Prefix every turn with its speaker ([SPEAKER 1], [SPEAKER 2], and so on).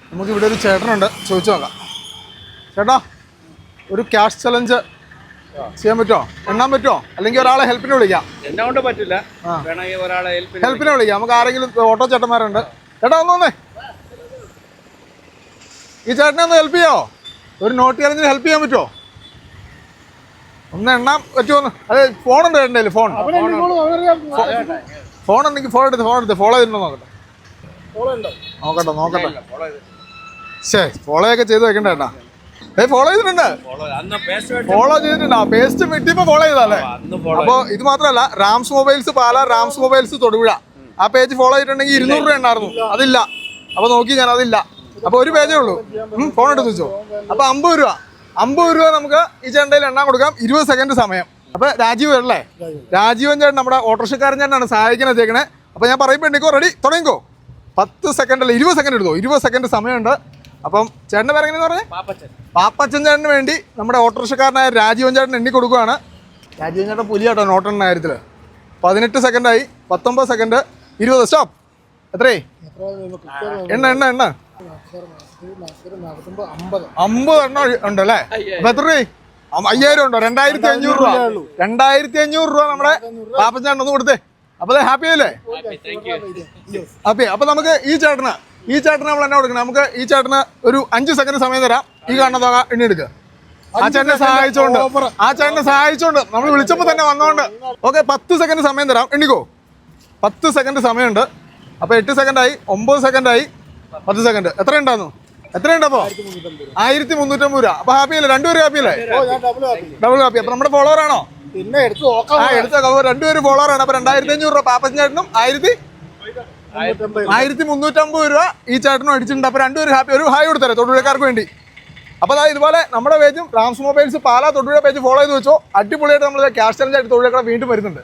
[SPEAKER 1] നമുക്ക് ഇവിടെ ഒരു ചേട്ടനുണ്ട്, ചോദിച്ചു നോക്കാം. ചേട്ടാ, ഒരു ക്യാഷ് ചലഞ്ച് ചെയ്യാൻ പറ്റുമോ? എണ്ണാൻ പറ്റുമോ? അല്ലെങ്കിൽ ഒരാളെ ഹെൽപ്പിന് വിളിക്കാം.
[SPEAKER 2] എന്നെ കൊണ്ട് പറ്റില്ല,
[SPEAKER 1] ഹെൽപ്പിനെ വിളിക്കാം. നമുക്ക് ആരെങ്കിലും ഓട്ടോ ചേട്ടന്മാരുണ്ട്. ചേട്ടാ ഒന്നേ, ഈ ചേട്ടനെ ഒന്ന് ഹെൽപ്പ് ചെയ്യാമോ? ഒരു നോട്ട് ചലഞ്ചിന് ഹെൽപ്പ് ചെയ്യാൻ പറ്റുമോ? ഒന്ന് എണ്ണാൻ പറ്റുമോന്ന്? അതെ, ഫോണുണ്ട് ചേട്ടൻ്റെ കയ്യിൽ. ഫോൺ ഉണ്ടെങ്കിൽ ഫോൺ എടുത്ത് ഫോളോ ചെയ്തിട്ടുണ്ടോ നോക്കട്ടെ. ശേ, ഫോളോയൊക്കെ ചെയ്ത് വെക്കണ്ട ചേട്ടാ. ഫോളോ ചെയ്തിട്ടുണ്ട്. ഫോളോ ചെയ്തിട്ടുണ്ട്. ആ പേസ്റ്റ് വെട്ടിയപ്പോ ഫോളോ ചെയ്തല്ലേ? അപ്പൊ ഇത് മാത്രമല്ല, റാംസ് മൊബൈൽസ് പാല, റാംസ് മൊബൈൽസ് തൊടുപുഴ, ആ പേജ് ഫോളോ ചെയ്തിട്ടുണ്ടെങ്കിൽ 200 രൂപ ഉണ്ടായിരുന്നു. അതില്ല. അപ്പൊ നോക്കി ഞാൻ, അതില്ല. അപ്പൊ ഒരു പേജേ ഉള്ളൂ. ഫോൺ എടുത്ത് വെച്ചോ. അപ്പൊ 50 രൂപ നമുക്ക് ഈ ചേട്ടയിൽ എണ്ണാൻ കൊടുക്കാം. 20 സെക്കൻഡ് സമയം. അപ്പൊ രാജീവ് അല്ലേ? രാജീവൻ ചേട്ടൻ നമ്മുടെ ഓട്ടോറിക്ഷക്കാരൻ ചേട്ടനാണ് സഹായിക്കാൻ വെച്ചേക്കണേ. അപ്പൊ ഞാൻ പറയുമ്പോൾ എണ്ണിക്കോ, റെഡി, തുടങ്ങിക്കോ. 10 സെക്കൻഡ് അല്ല, 20 സെക്കൻഡ് എടുത്തോ. 20 സെക്കൻഡ് സമയമുണ്ട്. അപ്പം ചേട്ടൻ്റെ പേര് എങ്ങനെയാന്ന് പറഞ്ഞേ? പാപ്പച്ചൻ ചേട്ടന് വേണ്ടി നമ്മുടെ ഓട്ടോറിക്ഷക്കാരനായ രാജീവൻ ചേട്ടൻ എണ്ണി കൊടുക്കുകയാണ്. രാജീവൻ ചേട്ടൻ പുലിയാട്ടോ നോട്ടെണ്ണ കാര്യത്തിൽ. 18 സെക്കൻഡായി, 19 സെക്കൻഡ്, 20. സ്റ്റോപ്പ്. എത്രയായി? എണ്ണ 50 എണ്ണം ഉണ്ടല്ലേ? അപ്പൊ എത്ര രൂപ? 5000 ഉണ്ടോ? 2500 രൂപ. 2500 രൂപ നമ്മുടെ പാപ്പച്ചൻ ചേട്ടൻ ഒന്ന് കൊടുത്തേ. അപ്പൊ ഹാപ്പി ആയില്ലേ? ഹാപ്പി. അപ്പൊ നമുക്ക് ഈ ചേട്ടന് നമ്മൾ എന്നാ കൊടുക്കണം? നമുക്ക് ഈ ചേട്ടന് ഒരു 5 സെക്കൻഡ് സമയം തരാം. ഈ കാണുന്ന തുക എണ്ണി എടുക്കുക. ആ ചേട്ടനെ സഹായിച്ചോണ്ട് നമ്മൾ വിളിച്ചപ്പോ തന്നെ വന്നോണ്ട്. ഓക്കെ, 10 സെക്കൻഡ് സമയം തരാം. എണ്ണിക്കോ. 10 സെക്കൻഡ് സമയമുണ്ട്. അപ്പൊ 8 സെക്കൻഡായി, 9 സെക്കൻഡായി, 10 സെക്കൻഡ്. എത്രയുണ്ടായിരുന്നു? എത്രയുണ്ടപ്പോ? 1350 രൂപ. അപ്പൊ ഹാപ്പി അല്ലേ? രണ്ടുപേരും ഹാപ്പി അല്ലേ? Double happy. അപ്പൊ നമ്മുടെ ഫോളോവർ ആണോ?
[SPEAKER 3] പിന്നെ എടുത്തോ.
[SPEAKER 1] രണ്ടുപേരും ഫോളോവർ ആണ്. അപ്പൊ 2500 രൂപ പാപ്പച്ചൻ ചേട്ടനും 1350 രൂപ ഈ ചേട്ടനും അടിച്ചിട്ടുണ്ട്. അപ്പൊ രണ്ടുപേരും ഹാപ്പി. ഒരു ഹായ് കൊടുത്തരേ തൊടുപുഴക്കാർക്ക് വേണ്ടി. അപ്പോൾ അതായത് ഇതുപോലെ നമ്മുടെ പേജും rams mobiles Pala Thodupuzha page follow ചെയ്ത് വെച്ചോ. അടിപൊളിയായിട്ട് നമ്മൾ ക്യാഷ് ചലഞ്ച് ആയിട്ട് തൊടുപുഴ വീണ്ടും വരുന്നുണ്ട്.